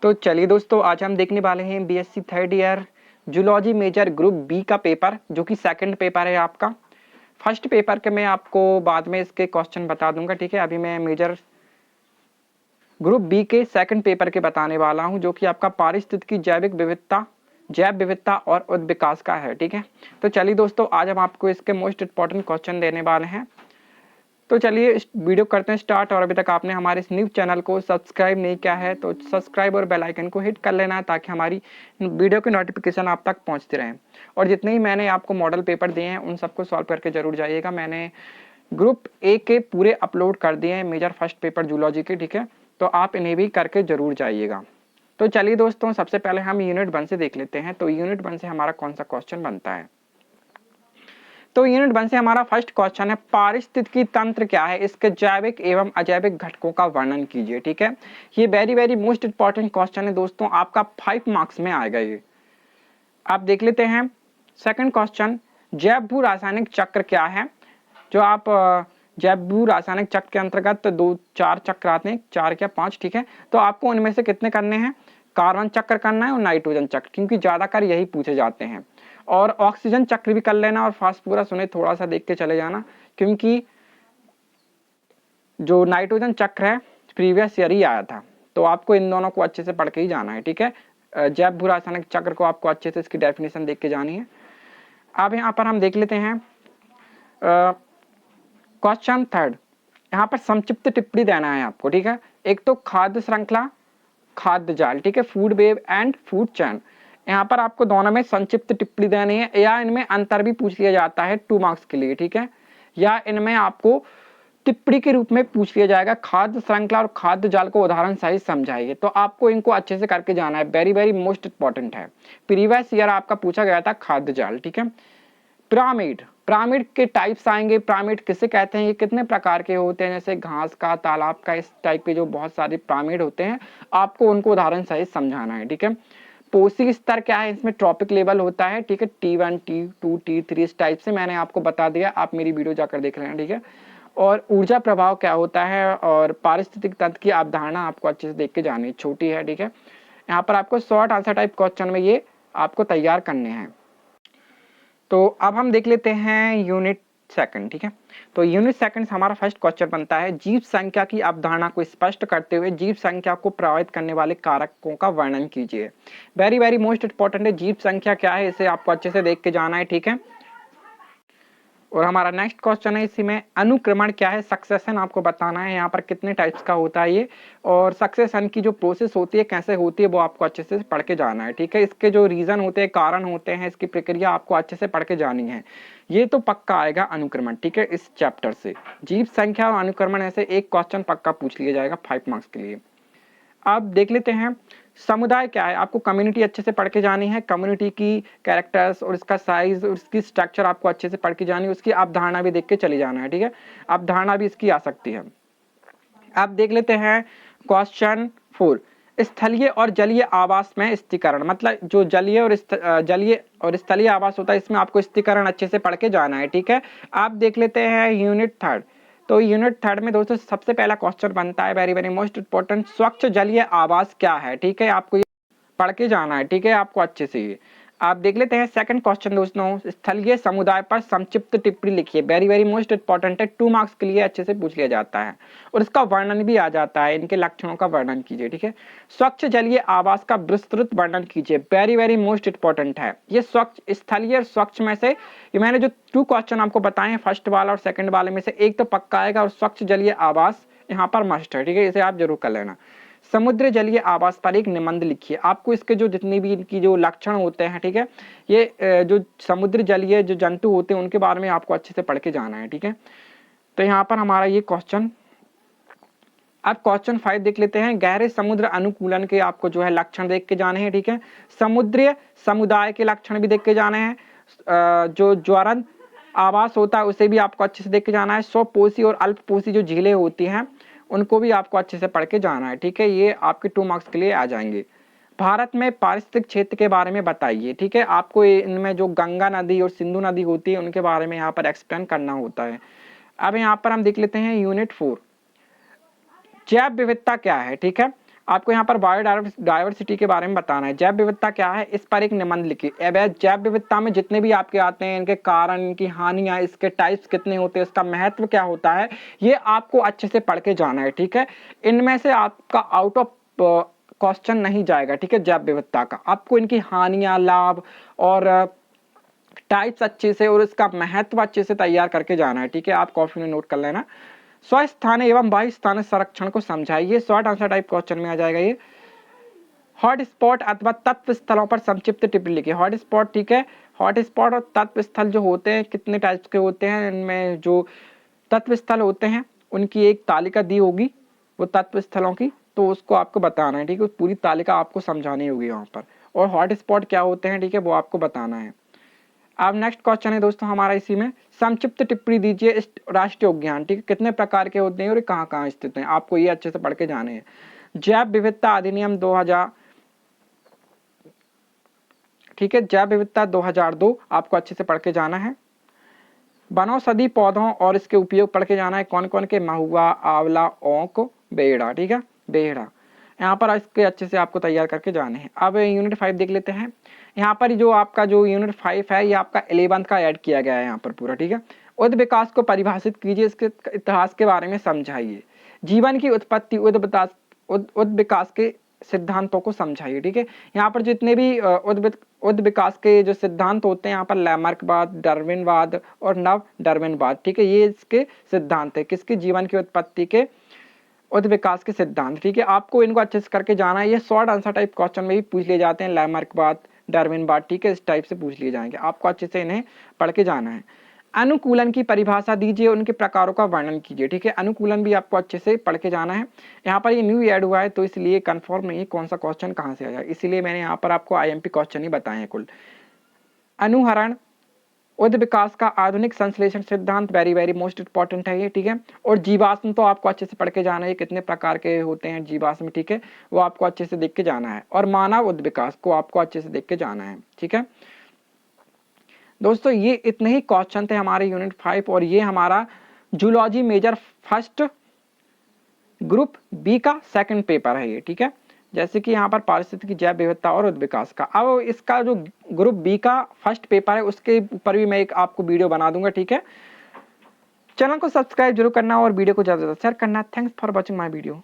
तो चलिए दोस्तों, आज हम देखने वाले हैं BSc third year zoology major group B का पेपर, जो कि सेकंड पेपर है आपका। फर्स्ट पेपर के मैं आपको बाद में इसके क्वेश्चन बता दूंगा, ठीक है। अभी मैं मेजर ग्रुप बी के सेकंड पेपर के बताने वाला हूं, जो कि आपका पारिस्थितिकी, जैविक विविधता, जैव विविधता और उद्योग विकास का है, ठीक है। तो चलिए दोस्तों, आज हम आपको इसके मोस्ट इंपॉर्टेंट क्वेश्चन देने वाले हैं। तो चलिए इस वीडियो करते हैं स्टार्ट। और अभी तक आपने हमारे इस न्यूज़ चैनल को सब्सक्राइब नहीं किया है तो सब्सक्राइब और बेल आइकन को हिट कर लेना है, ताकि हमारी वीडियो की नोटिफिकेशन आप तक पहुंचती रहे। और जितने ही मैंने आपको मॉडल पेपर दिए हैं उन सबको सॉल्व करके जरूर जाइएगा। मैंने ग्रुप ए के पूरे अपलोड कर दिए हैं, मेजर फर्स्ट पेपर जूलॉजी के, ठीक है। तो आप इन्हें भी करके जरूर जाइएगा। तो चलिए दोस्तों, सबसे पहले हम यूनिट 1 से देख लेते हैं। तो यूनिट 1 से हमारा कौन सा क्वेश्चन बनता है। तो यूनिट 1 से हमारा फर्स्ट क्वेश्चन है, पारिस्थितिकी तंत्र क्या है, इसके जैविक एवं अजैविक घटकों का वर्णन कीजिए, ठीक है। ये वेरी मोस्ट इंपॉर्टेंट क्वेश्चन है दोस्तों, आपका 5 मार्क्स में आएगा ये। आप देख लेते हैं सेकंड क्वेश्चन, जैव भू रासायनिक चक्र क्या है। जो आप जैव भू रासायनिक चक्र के अंतर्गत 4 चक्र आते हैं, 4 या 5, ठीक है। तो आपको उनमें से कितने करने हैं, कार्बन चक्र करना है और नाइट्रोजन चक्र, क्योंकि ज्यादातर यही पूछे जाते हैं। और ऑक्सीजन चक्र भी कर लेना, और फास्फोरस उन्हें थोड़ा सा देख के चले जाना, क्योंकि जो नाइट्रोजन चक्र है प्रीवियस ईयर ही आया था। तो आपको इन दोनों को अच्छे से पढ़ के ही जाना है, ठीक है। जैव भू रासायनिक चक्र को आपको अच्छे से इसकी डेफिनेशन देख के जानी है। अब यहाँ पर हम देख लेते हैं क्वेश्चन थर्ड। यहाँ पर संक्षिप्त टिप्पणी देना है आपको, ठीक है। एक तो खाद्य श्रृंखला, खाद्य जाल, ठीक है, food web and food chain. यहाँ पर आपको दोनों में संक्षिप्त टिप्पणी देनी है, या इनमें अंतर भी पूछ लिया जाता है 2 मार्क्स के लिए, ठीक है। या इनमें आपको टिप्पणी के रूप में पूछ लिया जाएगा, खाद्य श्रृंखला और खाद्य जाल को उदाहरण सहित समझाइए। तो आपको इनको अच्छे से करके जाना है, वेरी मोस्ट इंपॉर्टेंट है। प्रीवियस ईयर आपका पूछा गया था खाद्य जाल, ठीक है। पिरामिड, पिरामिड के टाइप्स आएंगे, पिरामिड किसे कहते हैं, ये कितने प्रकार के होते हैं, जैसे घास का, तालाब का, इस टाइप के जो बहुत सारे पिरामिड होते हैं, आपको उनको उदाहरण सहित समझाना है, ठीक है। पोषक स्तर क्या है, इसमें ट्रॉपिक लेवल होता है, ठीक है। T1 T2 T3 इस टाइप से मैंने आपको बता दिया, आप मेरी वीडियो जाकर देख लेना, ठीक है। और ऊर्जा प्रभाव क्या होता है, और पारिस्थितिक तंत्र की अवधारणा आपको अच्छे से देख के जानी, छोटी है, ठीक है। यहाँ पर आपको शॉर्ट आंसर टाइप क्वेश्चन में ये आपको तैयार करने हैं। तो अब हम देख लेते हैं यूनिट सेकंड, ठीक है। तो यूनिट सेकंड से हमारा फर्स्ट क्वेश्चन बनता है, जीव संख्या की अवधारणा को स्पष्ट करते हुए जीव संख्या को प्रभावित करने वाले कारकों का वर्णन कीजिए। वेरी मोस्ट इंपॉर्टेंट है, जीव संख्या क्या है, इसे आपको अच्छे से देख के जाना है, ठीक है। और हमारा नेक्स्ट क्वेश्चन है, इसी में अनुक्रमण क्या है, सक्सेशन आपको बताना है, यहाँ पर कितने टाइप्स का होता है ये, और सक्सेशन की जो प्रोसेस होती है कैसे होती है वो आपको अच्छे से पढ़ के जाना है, ठीक है। इसके जो रीजन होते हैं, कारण होते हैं, इसकी प्रक्रिया आपको अच्छे से पढ़ के जानी है। ये तो पक्का आएगा अनुक्रमण, ठीक है, इस चैप्टर से। जीव संख्या और अनुक्रमण ऐसे एक क्वेश्चन पक्का पूछ लिया जाएगा 5 मार्क्स के लिए। आप देख लेते हैं समुदाय क्या है, आपको कम्युनिटी अच्छे से पढ़ के जानी है। कम्युनिटी की कैरेक्टर्स और इसका साइज और इसकी स्ट्रक्चर आपको अच्छे से पढ़ के जानी है, उसकी अवधारणा भी देख के चली जाना है, ठीक है। अवधारणा भी इसकी आ सकती है। आप देख लेते हैं क्वेश्चन 4, स्थलीय और जलीय आवास में स्थिरीकरण, मतलब जो जलीय और स्थलीय आवास होता है, इसमें आपको स्थिरीकरण अच्छे से पढ़ के जाना है, ठीक है। आप देख लेते हैं यूनिट थर्ड। तो यूनिट थर्ड में दोस्तों सबसे पहला क्वेश्चन बनता है, वेरी मोस्ट इंपॉर्टेंट, स्वच्छ जलीय आवास क्या है, ठीक है। आपको ये पढ़ के जाना है, ठीक है, आपको अच्छे से ये। आप देख लेते हैं सेकंड क्वेश्चन दोस्तों, स्थलीय समुदाय पर संक्षिप्त टिप्पणी लिखिए। वेरी मोस्ट इंपॉर्टेंट है, 2 मार्क्स के लिए अच्छे से पूछ लिया जाता है, और इसका वर्णन भी आ जाता है, इनके लक्षणों का वर्णन कीजिए, ठीक है। स्वच्छ जलीय आवास का विस्तृत वर्णन कीजिए, वेरी मोस्ट इंपॉर्टेंट है ये। स्वच्छ, स्थलीय और स्वच्छ में से ये मैंने जो 2 क्वेश्चन आपको बताए हैं, फर्स्ट वाला और सेकंड वाले में से एक तो पक्का आएगा, और स्वच्छ जलीय आवास यहाँ पर मस्ट है, ठीक है, इसे आप जरूर कर लेना। समुद्र जलीय आवास पर एक निबंध लिखिए। आपको इसके जो जितने भी इनकी जो लक्षण होते हैं, ठीक है, ये जो समुद्र जलीय जो जंतु होते हैं उनके बारे में आपको अच्छे से पढ़ के जाना है, ठीक है। तो यहाँ पर हमारा ये क्वेश्चन। अब क्वेश्चन 5 देख लेते हैं, गहरे समुद्र अनुकूलन के आपको जो है लक्षण देख के जाने हैं, ठीक है। समुद्रीय समुदाय के लक्षण भी देख के जाने हैं। जो ज्वरंत आवास होता है उसे भी आपको अच्छे से देख के जाना है। स्वपोषी और अल्पपोषी जो झीलें होती हैं उनको भी आपको अच्छे से पढ़ के जाना है, ठीक है। ये आपके 2 मार्क्स के लिए आ जाएंगे। भारत में पारिस्थितिक क्षेत्र के बारे में बताइए, ठीक है। आपको इनमें जो गंगा नदी और सिंधु नदी होती है उनके बारे में यहाँ पर एक्सप्लेन करना होता है। अब यहाँ पर हम देख लेते हैं यूनिट 4, जैव विविधता क्या है, ठीक है। आपको यहाँ पर बायोडाइवर्सिटी के बारे में बताना है। जैव विविधता क्या है, इस पर एक निबंध लिखिए। अब जैव विविधता में जितने भी आपके आते हैं, इनके कारण, इनकी हानियां, इसके टाइप्स कितने होते हैं, इसका महत्व क्या होता है, ये आपको अच्छे से पढ़ के जाना है, ठीक है। इनमें से आपका आउट ऑफ क्वेश्चन नहीं जाएगा, ठीक है। जैव विविधता का आपको इनकी हानियां, लाभ और टाइप्स अच्छे से और इसका महत्व अच्छे से तैयार करके जाना है, ठीक है। आप कॉपी में नोट कर लेना। स्वस्थान एवं वायु स्थान संरक्षण को समझाइए, शॉर्ट आंसर टाइप क्वेश्चन में आ जाएगा ये। हॉट स्पॉट अथवा तत्व स्थलों पर संक्षिप्त टिप्पणी लिखिए। हॉट स्पॉट, ठीक है। हॉट स्पॉट और तत्व स्थल जो होते हैं कितने टाइप्स के होते हैं, इनमें जो तत्व स्थल होते हैं उनकी एक तालिका दी होगी, वो तत्व स्थलों की, तो उसको आपको बताना है, ठीक है। पूरी तालिका आपको समझानी होगी वहां पर। और हॉट स्पॉट क्या होते हैं, ठीक है, वो आपको बताना है। अब नेक्स्ट क्वेश्चन है दोस्तों हमारा इसी में, संक्षिप्त टिप्पणी दीजिए इस राष्ट्रीय उद्यान, ठीक है, कितने प्रकार के होते हैं और कहाँ कहाँ स्थित हैं, आपको ये अच्छे से पढ़ के जाने हैं। जैव विविधता अधिनियम 2000, ठीक है, जैव विविधता 2002 आपको अच्छे से पढ़ के जाना है। वनौषधि पौधों और इसके उपयोग पढ़ के जाना है, कौन कौन के, महुआ, आंवला, ओंक, बेहड़ा, ठीक है, बेहड़ा। यहाँ पर इसके अच्छे से आपको तैयार करके जाने हैं। अब यूनिट 5 देख लेते हैं। यहाँ पर जो आपका जो यूनिट 5 है, ये आपका 11th का ऐड किया गया है यहाँ पर पूरा, ठीक है। उद विकास को परिभाषित कीजिए, इसके इतिहास के बारे में समझाइए। जीवन की उत्पत्ति, उद विकास के सिद्धांतों को समझाइए, ठीक है। यहाँ पर जितने भी उद विकास के जो सिद्धांत होते हैं, यहाँ पर लैमार्कवाद, डार्विनवाद और नव डार्विनवाद, ठीक है, ये इसके सिद्धांत है, किसके, जीवन की उत्पत्ति के, उद विकास के सिद्धांत, ठीक है। आपको इनको अच्छे से करके जाना है। ये शॉर्ट आंसर टाइप क्वेश्चन में भी पूछ लिए जाते हैं, लैमार्कवाद, डार्विनवाद, ठीक है, इस टाइप से पूछ लिए जाएंगे, आपको अच्छे से इन्हें पढ़ के जाना है। अनुकूलन की परिभाषा दीजिए, उनके प्रकारों का वर्णन कीजिए, ठीक है। अनुकूलन भी आपको अच्छे से पढ़ के जाना है। यहाँ पर ये न्यू ऐड हुआ है तो इसलिए कंफर्म नहीं है कौन सा क्वेश्चन कहाँ से आया, इसीलिए मैंने यहाँ पर आपको IMP क्वेश्चन ही बताए हैं कुल। अनुहरण, उद विकास का आधुनिक संश्लेषण सिद्धांत, वेरी वेरी मोस्ट इंपॉर्टेंट है ये, ठीक है। और जीवाश्म तो आपको अच्छे से पढ़ के जाना है, कितने प्रकार के होते हैं जीवाश्म, ठीक है, वो आपको अच्छे से देख के जाना है। और मानव उद विकास को आपको अच्छे से देख के जाना है, ठीक है दोस्तों। ये इतने ही क्वेश्चन थे हमारे यूनिट 5 और ये हमारा zoology major first group B का सेकंड पेपर है ये, ठीक है। जैसे कि यहाँ पर पारिस्थितिकी, जैव विविधता और उद विकास का। अब इसका जो ग्रुप बी का फर्स्ट पेपर है उसके ऊपर भी मैं एक आपको वीडियो बना दूंगा, ठीक है। चैनल को सब्सक्राइब जरूर करना और वीडियो को ज्यादा से ज्यादा शेयर करना। Thanks for watching my video.